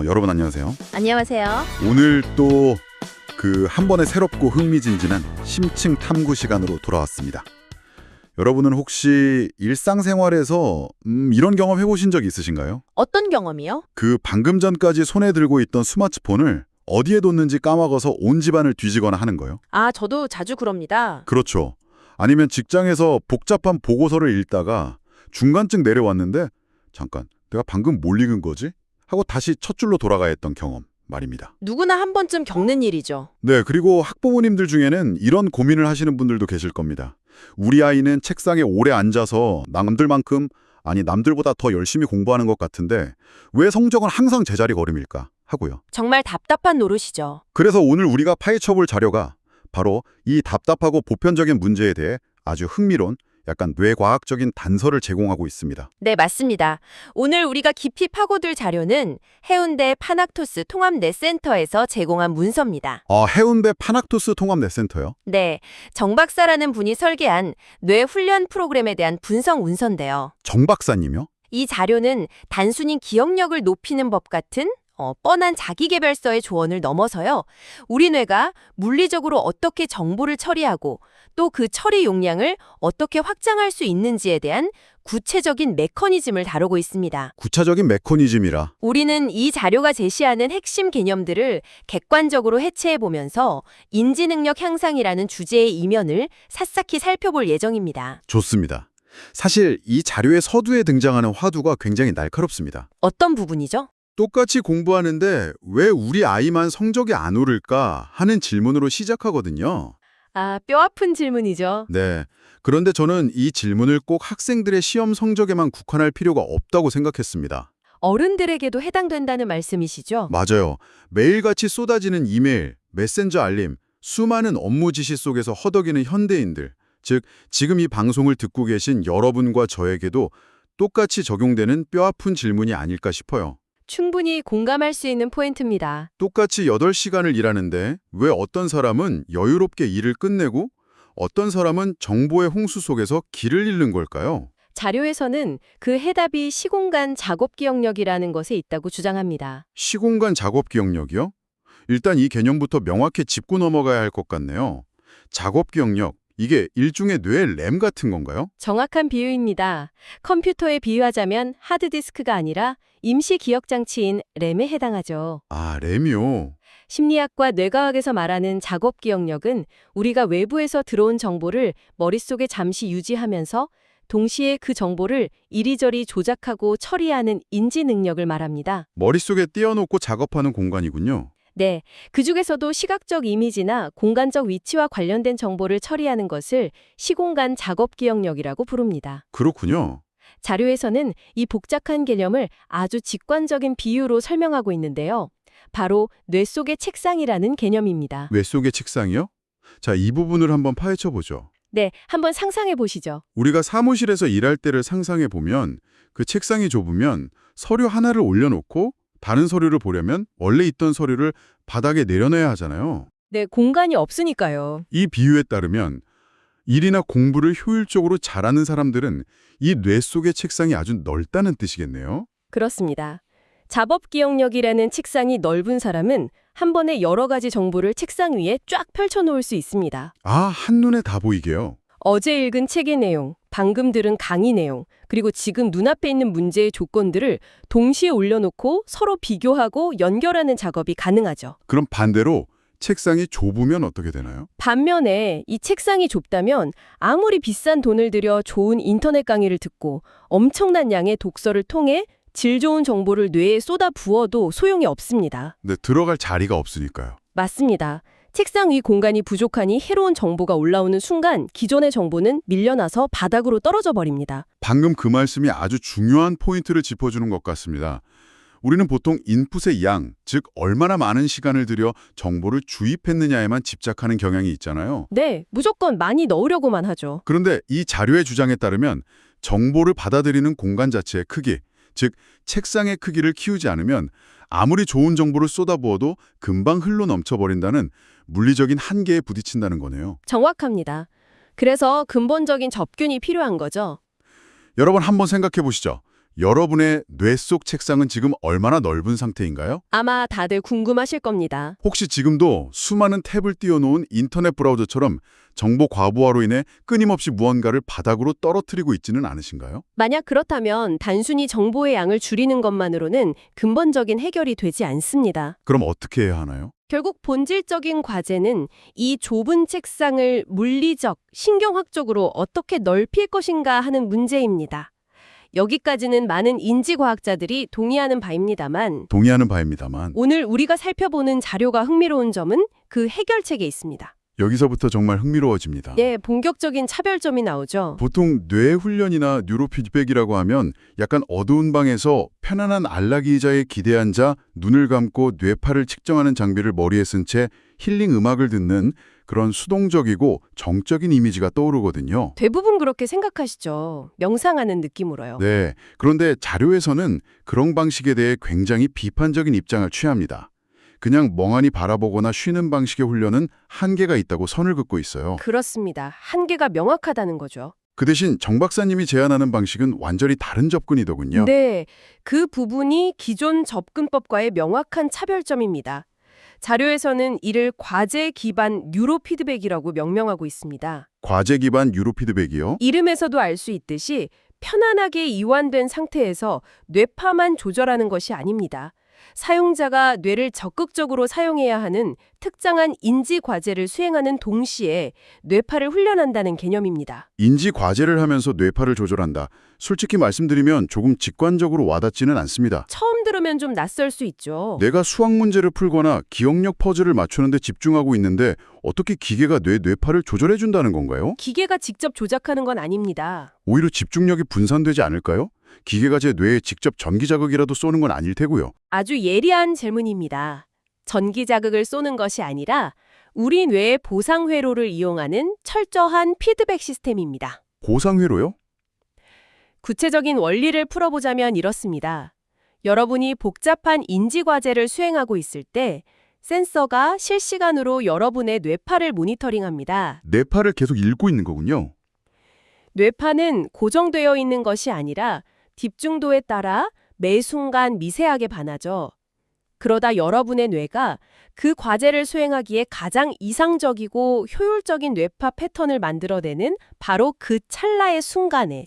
여러분 안녕하세요. 안녕하세요. 오늘 또 한 번에 새롭고 흥미진진한 심층 탐구 시간으로 돌아왔습니다. 여러분은 혹시 일상생활에서 이런 경험 해보신 적 있으신가요? 어떤 경험이요? 방금 전까지 손에 들고 있던 스마트폰을 어디에 뒀는지 까먹어서 온 집안을 뒤지거나 하는 거요. 아, 저도 자주 그럽니다. 그렇죠. 아니면 직장에서 복잡한 보고서를 읽다가 중간쯤 내려왔는데 잠깐, 내가 방금 뭘 읽은 거지? 하고 다시 첫 줄로 돌아가야 했던 경험 말입니다. 누구나 한 번쯤 겪는 일이죠. 네, 그리고 학부모님들 중에는 이런 고민을 하시는 분들도 계실 겁니다. 우리 아이는 책상에 오래 앉아서 남들만큼, 아니 남들보다 더 열심히 공부하는 것 같은데 왜 성적은 항상 제자리 걸음일까 하고요. 정말 답답한 노릇이죠. 그래서 오늘 우리가 파헤쳐볼 자료가 바로 이 답답하고 보편적인 문제에 대해 아주 흥미로운 약간 뇌과학적인 단서를 제공하고 있습니다. 네, 맞습니다. 오늘 우리가 깊이 파고들 자료는 해운대 파낙토스 통합내센터에서 제공한 문서입니다. 해운대 파낙토스 통합내센터요? 네, 정 박사라는 분이 설계한 뇌 훈련 프로그램에 대한 분석 문서인데요. 정 박사님이요? 이 자료는 단순히 기억력을 높이는 법 같은 뻔한 자기계발서의 조언을 넘어서요. 우리 뇌가 물리적으로 어떻게 정보를 처리하고 또 그 처리 용량을 어떻게 확장할 수 있는지에 대한 구체적인 메커니즘을 다루고 있습니다. 구체적인 메커니즘이라. 우리는 이 자료가 제시하는 핵심 개념들을 객관적으로 해체해보면서 인지능력 향상이라는 주제의 이면을 샅샅이 살펴볼 예정입니다. 좋습니다. 사실 이 자료의 서두에 등장하는 화두가 굉장히 날카롭습니다. 어떤 부분이죠? 똑같이 공부하는데 왜 우리 아이만 성적이 안 오를까 하는 질문으로 시작하거든요. 아, 뼈아픈 질문이죠. 네. 그런데 저는 이 질문을 꼭 학생들의 시험 성적에만 국한할 필요가 없다고 생각했습니다. 어른들에게도 해당된다는 말씀이시죠? 맞아요. 매일같이 쏟아지는 이메일, 메신저 알림, 수많은 업무 지시 속에서 허덕이는 현대인들, 즉 지금 이 방송을 듣고 계신 여러분과 저에게도 똑같이 적용되는 뼈아픈 질문이 아닐까 싶어요. 충분히 공감할 수 있는 포인트입니다. 똑같이 8시간을 일하는데 왜 어떤 사람은 여유롭게 일을 끝내고 어떤 사람은 정보의 홍수 속에서 길을 잃는 걸까요? 자료에서는 그 해답이 시공간 작업 기억력이라는 것에 있다고 주장합니다. 시공간 작업 기억력이요? 일단 이 개념부터 명확히 짚고 넘어가야 할 것 같네요. 작업 기억력, 이게 일종의 뇌의 램 같은 건가요? 정확한 비유입니다. 컴퓨터에 비유하자면 하드디스크가 아니라 임시 기억 장치인 램에 해당하죠. 아, 램이요? 심리학과 뇌과학에서 말하는 작업 기억력은 우리가 외부에서 들어온 정보를 머릿속에 잠시 유지하면서 동시에 그 정보를 이리저리 조작하고 처리하는 인지 능력을 말합니다. 머릿속에 띄워놓고 작업하는 공간이군요. 네, 그중에서도 시각적 이미지나 공간적 위치와 관련된 정보를 처리하는 것을 시공간 작업 기억력이라고 부릅니다. 그렇군요. 자료에서는 이 복잡한 개념을 아주 직관적인 비유로 설명하고 있는데요. 바로 뇌 속의 책상이라는 개념입니다. 뇌 속의 책상이요? 자, 이 부분을 한번 파헤쳐 보죠. 네, 한번 상상해 보시죠. 우리가 사무실에서 일할 때를 상상해 보면 그 책상이 좁으면 서류 하나를 올려놓고 다른 서류를 보려면 원래 있던 서류를 바닥에 내려놔야 하잖아요. 네, 공간이 없으니까요. 이 비유에 따르면 일이나 공부를 효율적으로 잘하는 사람들은 이 뇌 속의 책상이 아주 넓다는 뜻이겠네요. 그렇습니다. 작업 기억력이라는 책상이 넓은 사람은 한 번에 여러 가지 정보를 책상 위에 쫙 펼쳐놓을 수 있습니다. 아, 한눈에 다 보이게요. 어제 읽은 책의 내용, 방금 들은 강의 내용, 그리고 지금 눈앞에 있는 문제의 조건들을 동시에 올려놓고 서로 비교하고 연결하는 작업이 가능하죠. 그럼 반대로 책상이 좁으면 어떻게 되나요? 반면에 이 책상이 좁다면 아무리 비싼 돈을 들여 좋은 인터넷 강의를 듣고 엄청난 양의 독서를 통해 질 좋은 정보를 뇌에 쏟아 부어도 소용이 없습니다. 네, 들어갈 자리가 없으니까요. 맞습니다. 책상 위 공간이 부족하니 해로운 정보가 올라오는 순간 기존의 정보는 밀려나서 바닥으로 떨어져 버립니다. 방금 그 말씀이 아주 중요한 포인트를 짚어주는 것 같습니다. 우리는 보통 인풋의 양, 즉 얼마나 많은 시간을 들여 정보를 주입했느냐에만 집착하는 경향이 있잖아요. 네, 무조건 많이 넣으려고만 하죠. 그런데 이 자료의 주장에 따르면 정보를 받아들이는 공간 자체의 크기, 즉 책상의 크기를 키우지 않으면 아무리 좋은 정보를 쏟아부어도 금방 흘러 넘쳐버린다는 물리적인 한계에 부딪힌다는 거네요. 정확합니다. 그래서 근본적인 접균이 필요한 거죠. 여러분 한번 생각해 보시죠. 여러분의 뇌 속 책상은 지금 얼마나 넓은 상태인가요? 아마 다들 궁금하실 겁니다. 혹시 지금도 수많은 탭을 띄워놓은 인터넷 브라우저처럼 정보 과부하로 인해 끊임없이 무언가를 바닥으로 떨어뜨리고 있지는 않으신가요? 만약 그렇다면 단순히 정보의 양을 줄이는 것만으로는 근본적인 해결이 되지 않습니다. 그럼 어떻게 해야 하나요? 결국 본질적인 과제는 이 좁은 책상을 물리적, 신경학적으로 어떻게 넓힐 것인가 하는 문제입니다. 여기까지는 많은 인지과학자들이 동의하는 바입니다만 오늘 우리가 살펴보는 자료가 흥미로운 점은 그 해결책에 있습니다. 여기서부터 정말 흥미로워집니다. 예, 본격적인 차별점이 나오죠. 보통 뇌 훈련이나 뉴로 피드백이라고 하면 약간 어두운 방에서 편안한 안락이 의자에 기대앉아 눈을 감고 뇌파를 측정하는 장비를 머리에 쓴 채 힐링 음악을 듣는 그런 수동적이고 정적인 이미지가 떠오르거든요. 대부분 그렇게 생각하시죠. 명상하는 느낌으로요. 네, 그런데 자료에서는 그런 방식에 대해 굉장히 비판적인 입장을 취합니다. 그냥 멍하니 바라보거나 쉬는 방식의 훈련은 한계가 있다고 선을 긋고 있어요. 그렇습니다. 한계가 명확하다는 거죠. 그 대신 정 박사님이 제안하는 방식은 완전히 다른 접근이더군요. 네, 그 부분이 기존 접근법과의 명확한 차별점입니다. 자료에서는 이를 과제 기반 뉴로 피드백이라고 명명하고 있습니다. 과제 기반 뉴로 피드백이요? 이름에서도 알 수 있듯이 편안하게 이완된 상태에서 뇌파만 조절하는 것이 아닙니다. 사용자가 뇌를 적극적으로 사용해야 하는 특정한 인지 과제를 수행하는 동시에 뇌파를 훈련한다는 개념입니다. 인지 과제를 하면서 뇌파를 조절한다. 솔직히 말씀드리면 조금 직관적으로 와닿지는 않습니다. 처음 들으면 좀 낯설 수 있죠. 내가 수학 문제를 풀거나 기억력 퍼즐을 맞추는데 집중하고 있는데 어떻게 기계가 뇌파를 조절해 준다는 건가요? 기계가 직접 조작하는 건 아닙니다. 오히려 집중력이 분산되지 않을까요? 기계가 제 뇌에 직접 전기 자극이라도 쏘는 건 아닐 테고요. 아주 예리한 질문입니다. 전기 자극을 쏘는 것이 아니라 우리 뇌의 보상 회로를 이용하는 철저한 피드백 시스템입니다. 보상회로요? 구체적인 원리를 풀어보자면 이렇습니다. 여러분이 복잡한 인지 과제를 수행하고 있을 때 센서가 실시간으로 여러분의 뇌파를 모니터링합니다. 뇌파를 계속 읽고 있는 거군요. 뇌파는 고정되어 있는 것이 아니라 집중도에 따라 매 순간 미세하게 반하죠. 그러다 여러분의 뇌가 그 과제를 수행하기에 가장 이상적이고 효율적인 뇌파 패턴을 만들어내는 바로 그 찰나의 순간에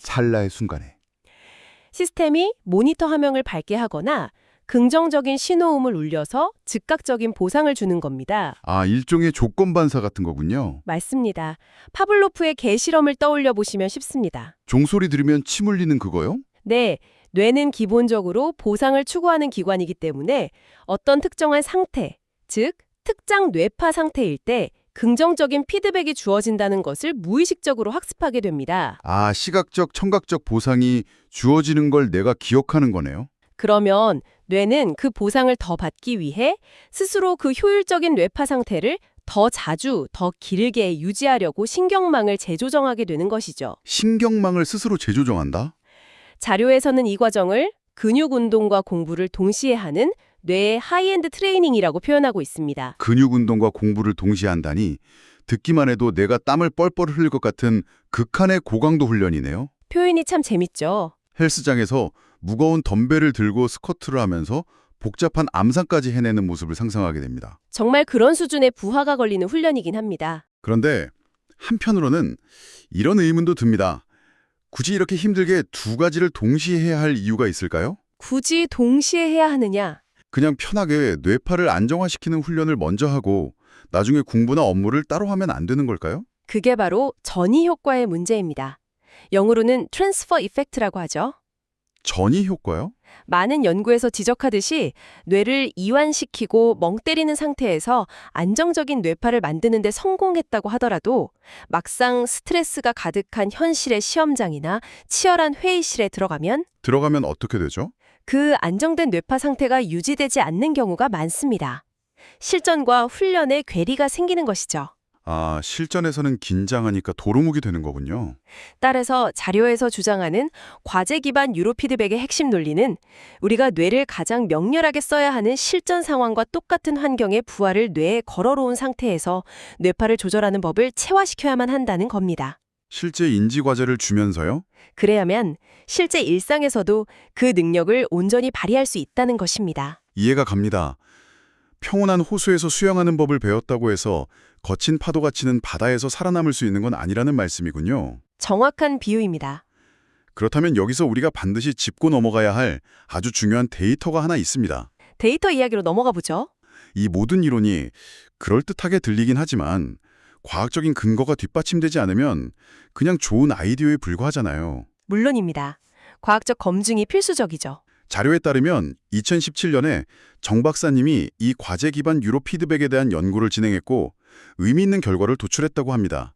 시스템이 모니터 화면을 밝게 하거나 긍정적인 신호음을 울려서 즉각적인 보상을 주는 겁니다. 아, 일종의 조건 반사 같은 거군요. 맞습니다. 파블로프의 개 실험을 떠올려 보시면 쉽습니다. 종소리 들으면 침 흘리는 그거요? 네, 뇌는 기본적으로 보상을 추구하는 기관이기 때문에 어떤 특정한 상태, 즉 특정 뇌파 상태일 때 긍정적인 피드백이 주어진다는 것을 무의식적으로 학습하게 됩니다. 아, 시각적, 청각적 보상이 주어지는 걸 내가 기억하는 거네요. 그러면 뇌는 그 보상을 더 받기 위해 스스로 그 효율적인 뇌파 상태를 더 자주, 더 길게 유지하려고 신경망을 재조정하게 되는 것이죠. 신경망을 스스로 재조정한다? 자료에서는 이 과정을 근육 운동과 공부를 동시에 하는 뇌의 하이엔드 트레이닝이라고 표현하고 있습니다. 근육 운동과 공부를 동시에 한다니 듣기만 해도 내가 땀을 뻘뻘 흘릴 것 같은 극한의 고강도 훈련이네요. 표현이 참 재밌죠? 헬스장에서 무거운 덤벨을 들고 스쿼트를 하면서 복잡한 암산까지 해내는 모습을 상상하게 됩니다. 정말 그런 수준의 부하가 걸리는 훈련이긴 합니다. 그런데 한편으로는 이런 의문도 듭니다. 굳이 이렇게 힘들게 두 가지를 동시에 해야 할 이유가 있을까요? 굳이 동시에 해야 하느냐? 그냥 편하게 뇌파를 안정화시키는 훈련을 먼저 하고 나중에 공부나 업무를 따로 하면 안 되는 걸까요? 그게 바로 전이 효과의 문제입니다. 영어로는 트랜스퍼 이펙트라고 하죠. 전이 효과요? 많은 연구에서 지적하듯이 뇌를 이완시키고 멍 때리는 상태에서 안정적인 뇌파를 만드는 데 성공했다고 하더라도 막상 스트레스가 가득한 현실의 시험장이나 치열한 회의실에 들어가면 어떻게 되죠? 그 안정된 뇌파 상태가 유지되지 않는 경우가 많습니다. 실전과 훈련에 괴리가 생기는 것이죠. 아, 실전에서는 긴장하니까 도루묵이 되는 거군요. 따라서 자료에서 주장하는 과제 기반 뉴로 피드백의 핵심 논리는 우리가 뇌를 가장 명렬하게 써야 하는 실전 상황과 똑같은 환경에 부하를 뇌에 걸어놓은 상태에서 뇌파를 조절하는 법을 체화시켜야만 한다는 겁니다. 실제 인지 과제를 주면서요? 그래야만 실제 일상에서도 그 능력을 온전히 발휘할 수 있다는 것입니다. 이해가 갑니다. 평온한 호수에서 수영하는 법을 배웠다고 해서 거친 파도가 치는 바다에서 살아남을 수 있는 건 아니라는 말씀이군요. 정확한 비유입니다. 그렇다면 여기서 우리가 반드시 짚고 넘어가야 할 아주 중요한 데이터가 하나 있습니다. 데이터 이야기로 넘어가 보죠. 이 모든 이론이 그럴듯하게 들리긴 하지만 과학적인 근거가 뒷받침되지 않으면 그냥 좋은 아이디어에 불과하잖아요. 물론입니다. 과학적 검증이 필수적이죠. 자료에 따르면 2017년에 정 박사님이 이 과제 기반 유로 피드백에 대한 연구를 진행했고 의미 있는 결과를 도출했다고 합니다.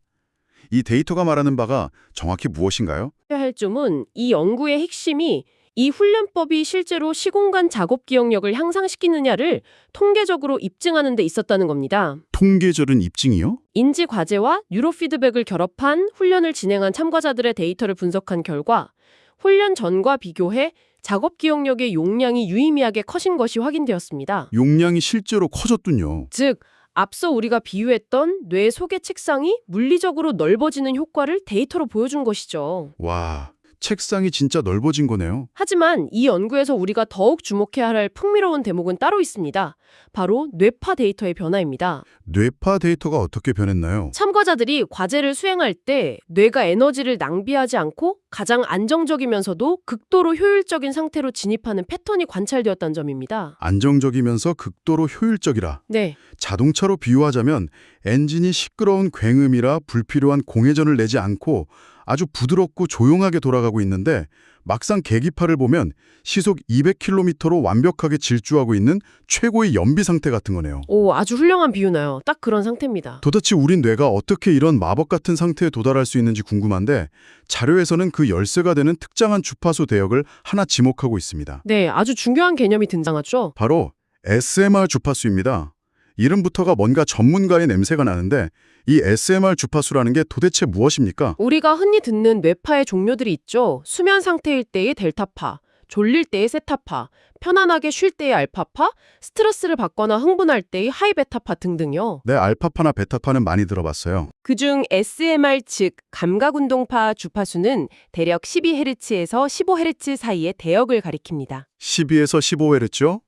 이 데이터가 말하는 바가 정확히 무엇인가요? 해야 할 점은 이 연구의 핵심이 이 훈련법이 실제로 시공간 작업 기억력을 향상시키느냐를 통계적으로 입증하는 데 있었다는 겁니다. 통계적인 입증이요? 인지 과제와 뉴로 피드백을 결합한 훈련을 진행한 참가자들의 데이터를 분석한 결과 훈련 전과 비교해 작업 기억력의 용량이 유의미하게 커진 것이 확인되었습니다. 용량이 실제로 커졌군요. 즉, 앞서 우리가 비유했던 뇌 속의 책상이 물리적으로 넓어지는 효과를 데이터로 보여준 것이죠. 와, 책상이 진짜 넓어진 거네요. 하지만 이 연구에서 우리가 더욱 주목해야 할 풍미로운 대목은 따로 있습니다. 바로 뇌파 데이터의 변화입니다. 뇌파 데이터가 어떻게 변했나요? 참가자들이 과제를 수행할 때 뇌가 에너지를 낭비하지 않고 가장 안정적이면서도 극도로 효율적인 상태로 진입하는 패턴이 관찰되었다는 점입니다. 안정적이면서 극도로 효율적이라. 네, 자동차로 비유하자면 엔진이 시끄러운 굉음이라 불필요한 공회전을 내지 않고 아주 부드럽고 조용하게 돌아가고 있는데 막상 계기판을 보면 시속 200km로 완벽하게 질주하고 있는 최고의 연비 상태 같은 거네요. 오, 아주 훌륭한 비유나요. 딱 그런 상태입니다. 도대체 우린 뇌가 어떻게 이런 마법 같은 상태에 도달할 수 있는지 궁금한데 자료에서는 그 열쇠가 되는 특정한 주파수 대역을 하나 지목하고 있습니다. 네, 아주 중요한 개념이 등장하죠. 바로 SMR 주파수입니다. 이름부터가 뭔가 전문가의 냄새가 나는데 이 SMR 주파수라는 게 도대체 무엇입니까? 우리가 흔히 듣는 뇌파의 종류들이 있죠. 수면 상태일 때의 델타파, 졸릴 때의 세타파, 편안하게 쉴 때의 알파파, 스트레스를 받거나 흥분할 때의 하이베타파 등등요. 네, 알파파나 베타파는 많이 들어봤어요. 그중 SMR 즉 감각운동파 주파수는 대략 12Hz에서 15Hz 사이의 대역을 가리킵니다. 12에서 15Hz요?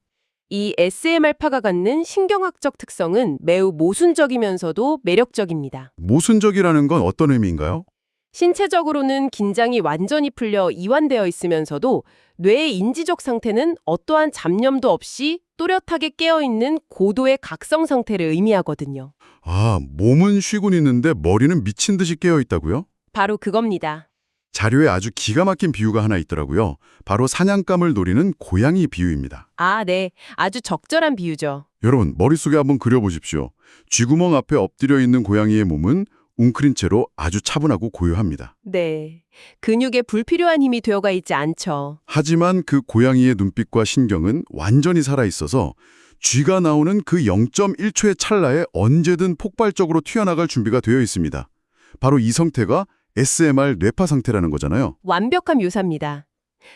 이 SMR파가 갖는 신경학적 특성은 매우 모순적이면서도 매력적입니다. 모순적이라는 건 어떤 의미인가요? 신체적으로는 긴장이 완전히 풀려 이완되어 있으면서도 뇌의 인지적 상태는 어떠한 잡념도 없이 또렷하게 깨어있는 고도의 각성 상태를 의미하거든요. 아, 몸은 쉬고 있는데 머리는 미친 듯이 깨어 있다고요? 바로 그겁니다. 자료에 아주 기가 막힌 비유가 하나 있더라고요. 바로 사냥감을 노리는 고양이 비유입니다. 아, 네. 아주 적절한 비유죠. 여러분, 머릿속에 한번 그려보십시오. 쥐구멍 앞에 엎드려 있는 고양이의 몸은 웅크린 채로 아주 차분하고 고요합니다. 네. 근육에 불필요한 힘이 되어가 있지 않죠. 하지만 그 고양이의 눈빛과 신경은 완전히 살아있어서 쥐가 나오는 그 0.1초의 찰나에 언제든 폭발적으로 튀어나갈 준비가 되어 있습니다. 바로 이 상태가 SMR 뇌파 상태라는 거잖아요. 완벽한 묘사입니다.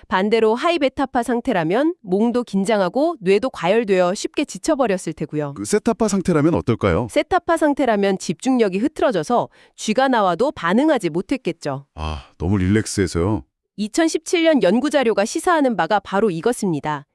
반대로 하이베타파 상태라면 몸도 긴장하고 뇌도 과열되어 쉽게 지쳐버렸을 테고요. 그 세타파 상태라면 어떨까요? 세타파 상태라면 집중력이 흐트러져서 쥐가 나와도 반응하지 못했겠죠. 아, 너무 릴렉스해서요. 2017년 연구 자료가 시사하는 바가 바로 이것입니다.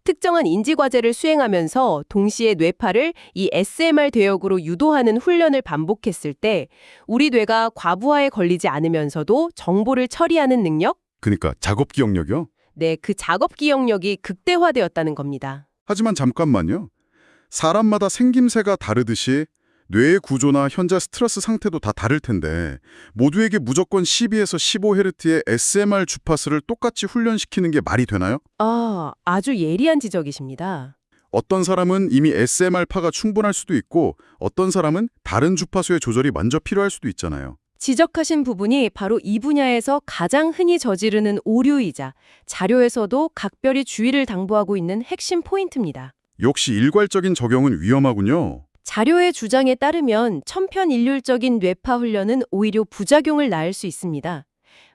특정한 인지 과제를 수행하면서 동시에 뇌파를 이 SMR 대역으로 유도하는 훈련을 반복했을 때 우리 뇌가 과부하에 걸리지 않으면서도 정보를 처리하는 능력? 그러니까 작업 기억력이요? 네, 그 작업 기억력이 극대화되었다는 겁니다. 하지만 잠깐만요. 사람마다 생김새가 다르듯이 뇌의 구조나 현재 스트레스 상태도 다 다를 텐데 모두에게 무조건 12에서 15Hz의 SMR 주파수를 똑같이 훈련시키는 게 말이 되나요? 아주 예리한 지적이십니다. 어떤 사람은 이미 SMR파가 충분할 수도 있고 어떤 사람은 다른 주파수의 조절이 먼저 필요할 수도 있잖아요. 지적하신 부분이 바로 이 분야에서 가장 흔히 저지르는 오류이자 자료에서도 각별히 주의를 당부하고 있는 핵심 포인트입니다. 역시 일괄적인 적용은 위험하군요. 자료의 주장에 따르면 천편일률적인 뇌파 훈련은 오히려 부작용을 낳을 수 있습니다.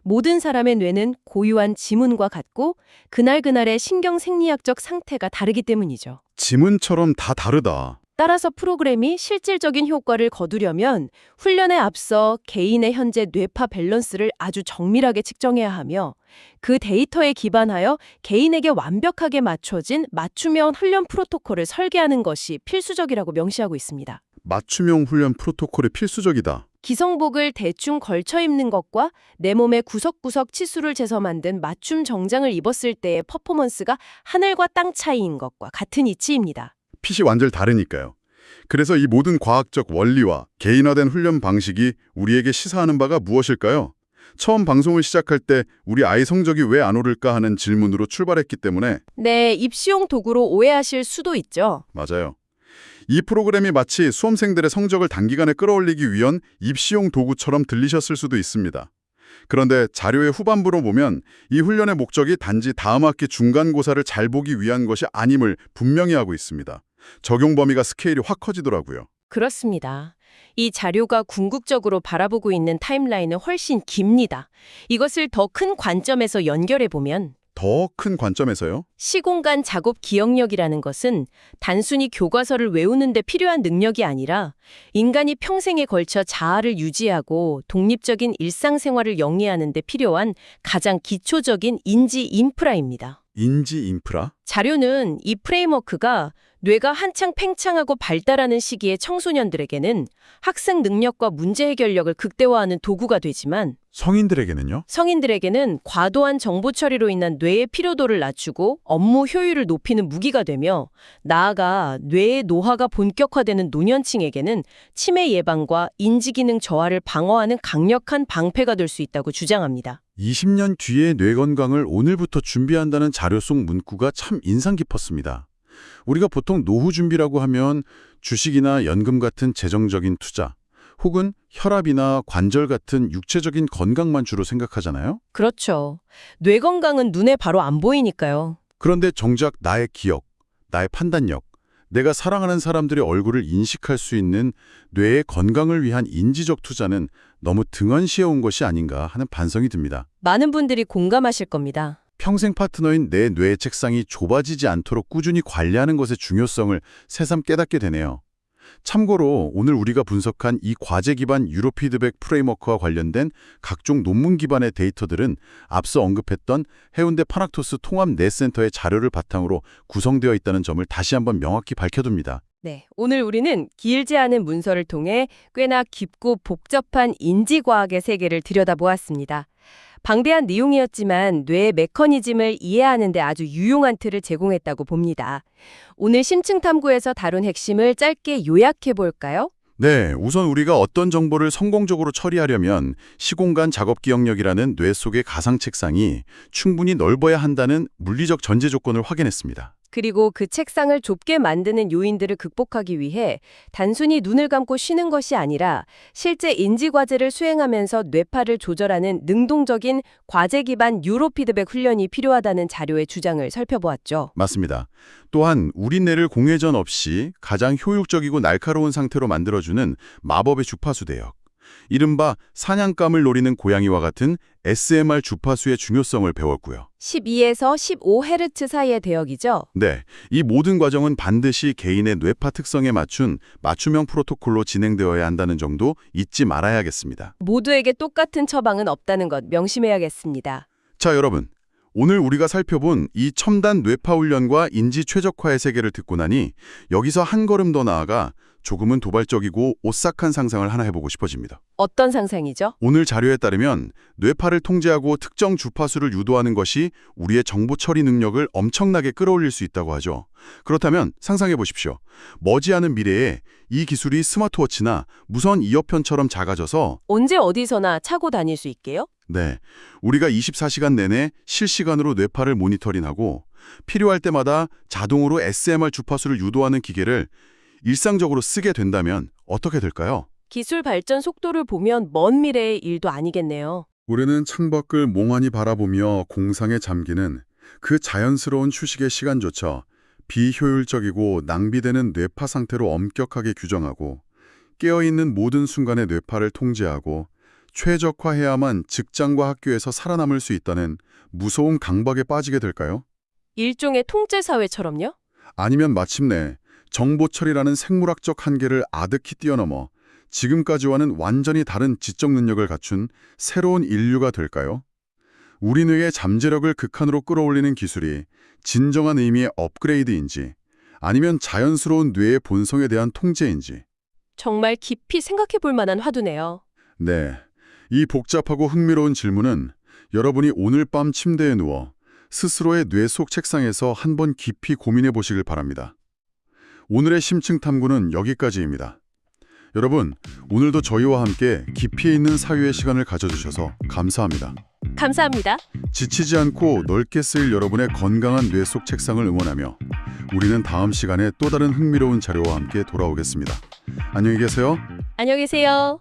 모든 사람의 뇌는 고유한 지문과 같고 그날그날의 신경생리학적 상태가 다르기 때문이죠. 지문처럼 다 다르다. 따라서 프로그램이 실질적인 효과를 거두려면 훈련에 앞서 개인의 현재 뇌파 밸런스를 아주 정밀하게 측정해야 하며 그 데이터에 기반하여 개인에게 완벽하게 맞춰진 맞춤형 훈련 프로토콜을 설계하는 것이 필수적이라고 명시하고 있습니다. 맞춤형 훈련 프로토콜이 필수적이다. 기성복을 대충 걸쳐 입는 것과 내 몸의 구석구석 치수를 재서 만든 맞춤 정장을 입었을 때의 퍼포먼스가 하늘과 땅 차이인 것과 같은 이치입니다. 핏이 완전히 다르니까요. 그래서 이 모든 과학적 원리와 개인화된 훈련 방식이 우리에게 시사하는 바가 무엇일까요? 처음 방송을 시작할 때 우리 아이 성적이 왜 안 오를까 하는 질문으로 출발했기 때문에 네, 입시용 도구로 오해하실 수도 있죠. 맞아요. 이 프로그램이 마치 수험생들의 성적을 단기간에 끌어올리기 위한 입시용 도구처럼 들리셨을 수도 있습니다. 그런데 자료의 후반부로 보면 이 훈련의 목적이 단지 다음 학기 중간고사를 잘 보기 위한 것이 아님을 분명히 하고 있습니다. 적용 범위가 스케일이 확 커지더라고요. 그렇습니다. 이 자료가 궁극적으로 바라보고 있는 타임라인은 훨씬 깁니다. 이것을 더 큰 관점에서 연결해보면 더 큰 관점에서요? 시공간 작업 기억력이라는 것은 단순히 교과서를 외우는 데 필요한 능력이 아니라 인간이 평생에 걸쳐 자아를 유지하고 독립적인 일상생활을 영위하는 데 필요한 가장 기초적인 인지 인프라입니다. 인지 인프라? 자료는 이 프레임워크가 뇌가 한창 팽창하고 발달하는 시기의 청소년들에게는 학생 능력과 문제 해결력을 극대화하는 도구가 되지만 성인들에게는요? 성인들에게는 과도한 정보 처리로 인한 뇌의 피로도를 낮추고 업무 효율을 높이는 무기가 되며 나아가 뇌의 노화가 본격화되는 노년층에게는 치매 예방과 인지기능 저하를 방어하는 강력한 방패가 될 수 있다고 주장합니다. 20년 뒤의 뇌 건강을 오늘부터 준비한다는 자료 속 문구가 참 인상 깊었습니다. 우리가 보통 노후 준비라고 하면 주식이나 연금 같은 재정적인 투자, 혹은 혈압이나 관절 같은 육체적인 건강만 주로 생각하잖아요. 그렇죠. 뇌 건강은 눈에 바로 안 보이니까요. 그런데 정작 나의 기억, 나의 판단력, 내가 사랑하는 사람들의 얼굴을 인식할 수 있는 뇌의 건강을 위한 인지적 투자는 너무 등한시해 온 것이 아닌가 하는 반성이 듭니다. 많은 분들이 공감하실 겁니다. 평생 파트너인 내 뇌의 책상이 좁아지지 않도록 꾸준히 관리하는 것의 중요성을 새삼 깨닫게 되네요. 참고로 오늘 우리가 분석한 이 과제 기반 유로 피드백 프레임워크와 관련된 각종 논문 기반의 데이터들은 앞서 언급했던 해운대 파낙토스 통합 뇌센터의 자료를 바탕으로 구성되어 있다는 점을 다시 한번 명확히 밝혀둡니다. 네, 오늘 우리는 길지 않은 문서를 통해 꽤나 깊고 복잡한 인지과학의 세계를 들여다보았습니다. 방대한 내용이었지만 뇌의 메커니즘을 이해하는 데 아주 유용한 틀을 제공했다고 봅니다. 오늘 심층탐구에서 다룬 핵심을 짧게 요약해 볼까요? 네, 우선 우리가 어떤 정보를 성공적으로 처리하려면 시공간 작업 기억력이라는 뇌 속의 가상 책상이 충분히 넓어야 한다는 물리적 전제 조건을 확인했습니다. 그리고 그 책상을 좁게 만드는 요인들을 극복하기 위해 단순히 눈을 감고 쉬는 것이 아니라 실제 인지 과제를 수행하면서 뇌파를 조절하는 능동적인 과제 기반 뉴로 피드백 훈련이 필요하다는 자료의 주장을 살펴보았죠. 맞습니다. 또한 우리 뇌를 공회전 없이 가장 효율적이고 날카로운 상태로 만들어주는 마법의 주파수 대역, 이른바 사냥감을 노리는 고양이와 같은 SMR 주파수의 중요성을 배웠고요. 12에서 15Hz 사이의 대역이죠. 네, 이 모든 과정은 반드시 개인의 뇌파 특성에 맞춘 맞춤형 프로토콜로 진행되어야 한다는 점도 잊지 말아야겠습니다. 모두에게 똑같은 처방은 없다는 것 명심해야겠습니다. 자, 여러분. 오늘 우리가 살펴본 이 첨단 뇌파 훈련과 인지 최적화의 세계를 듣고 나니 여기서 한 걸음 더 나아가 조금은 도발적이고 오싹한 상상을 하나 해보고 싶어집니다. 어떤 상상이죠? 오늘 자료에 따르면 뇌파를 통제하고 특정 주파수를 유도하는 것이 우리의 정보 처리 능력을 엄청나게 끌어올릴 수 있다고 하죠. 그렇다면 상상해 보십시오. 머지않은 미래에 이 기술이 스마트워치나 무선 이어폰처럼 작아져서 언제 어디서나 차고 다닐 수 있게요? 네, 우리가 24시간 내내 실시간으로 뇌파를 모니터링하고 필요할 때마다 자동으로 SMR 주파수를 유도하는 기계를 일상적으로 쓰게 된다면 어떻게 될까요? 기술 발전 속도를 보면 먼 미래의 일도 아니겠네요. 우리는 창밖을 몽환히 바라보며 공상에 잠기는 그 자연스러운 휴식의 시간조차 비효율적이고 낭비되는 뇌파 상태로 엄격하게 규정하고 깨어있는 모든 순간의 뇌파를 통제하고 최적화해야만 직장과 학교에서 살아남을 수 있다는 무서운 강박에 빠지게 될까요? 일종의 통제 사회처럼요? 아니면 마침내 정보 처리라는 생물학적 한계를 아득히 뛰어넘어 지금까지와는 완전히 다른 지적 능력을 갖춘 새로운 인류가 될까요? 우리 뇌의 잠재력을 극한으로 끌어올리는 기술이 진정한 의미의 업그레이드인지 아니면 자연스러운 뇌의 본성에 대한 통제인지. 정말 깊이 생각해 볼 만한 화두네요. 네, 이 복잡하고 흥미로운 질문은 여러분이 오늘 밤 침대에 누워 스스로의 뇌 속 책상에서 한번 깊이 고민해 보시길 바랍니다. 오늘의 심층 탐구는 여기까지입니다. 여러분, 오늘도 저희와 함께 깊이 있는 사유의 시간을 가져주셔서 감사합니다. 감사합니다. 지치지 않고 넓게 쓰일 여러분의 건강한 뇌 속 책상을 응원하며 우리는 다음 시간에 또 다른 흥미로운 자료와 함께 돌아오겠습니다. 안녕히 계세요. 안녕히 계세요.